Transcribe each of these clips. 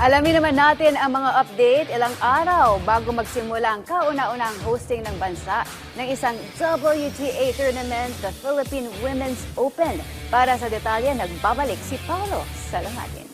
Alamin naman natin ang mga update ilang araw bago magsimula ang kauna-unahang hosting ng bansa ng isang WTA tournament, the Philippine Women's Open. Para sa detalye, nagbabalik si Paolo Salamatin.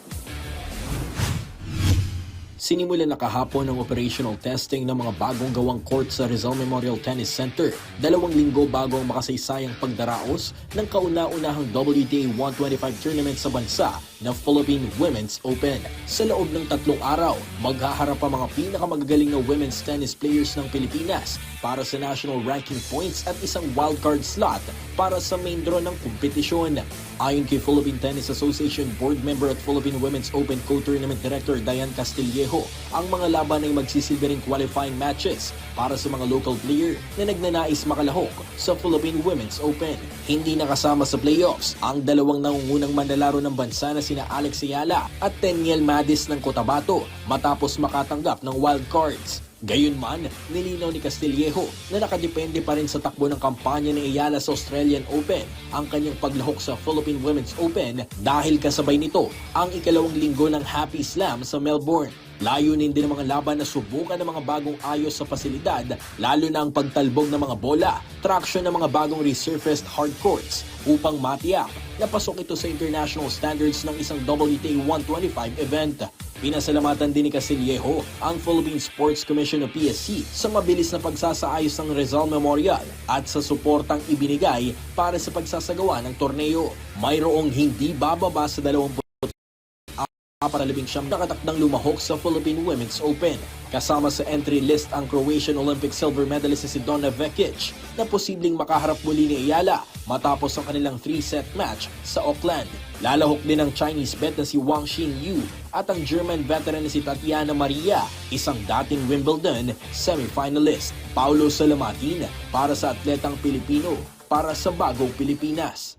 Sinimulan na kahapon ang operational testing ng mga bagong gawang court sa Rizal Memorial Tennis Center, 2 linggo bago ang makasaysayang pagdaraos ng kauna-unahang WTA 125 tournament sa bansa na Philippine Women's Open. Sa loob ng 3 araw, maghaharap ang mga pinakamagagaling na women's tennis players ng Pilipinas para sa national ranking points at isang wildcard slot para sa main draw ng kompetisyon. Ayon kay Philippine Tennis Association Board Member at Philippine Women's Open Co-Tournament Director Diane Castillejo, ang mga laban ay magsisilbi ring qualifying matches para sa mga local player na nagnanais makalahok sa Philippine Women's Open. Hindi nakasama sa playoffs ang dalawang nangungunang manlalaro ng bansa na sina Alex Ayala at Teniel Madis ng Cotabato matapos makatanggap ng wild cards. Gayunman, nilinaw ni Castillejo na nakadepende pa rin sa takbo ng kampanya ni Ayala sa Australian Open ang kanyang paglahok sa Philippine Women's Open dahil kasabay nito ang ikalawang linggo ng Happy Slam sa Melbourne. Layunin din ng mga laban na subukan ng mga bagong ayos sa pasilidad, lalo na ang pagtalbog ng mga bola, traction ng mga bagong resurfaced hard courts upang matiyak na pasok ito sa international standards ng isang WTA 125 event. Pinasalamatan din ni Castillejo ang Philippine Sports Commission o PSC sa mabilis na pagsasaayos ng Rizal Memorial at sa suportang ibinigay para sa pagsasagawa ng torneo. Mayroong hindi bababa sa 20 para 19 nakatakdang lumahok sa Philippine Women's Open. Kasama sa entry list ang Croatian Olympic silver medalist si Donna Vekic na posibleng makaharap muli ni Ayala matapos ang kanilang 3-set match sa Auckland. Lalahok din ang Chinese bet na si Wang Xingyu at ang German veteran na si Tatiana Maria, isang dating Wimbledon semifinalist. Paolo Salamatin para sa Atletang Pilipino para sa Bagong Pilipinas.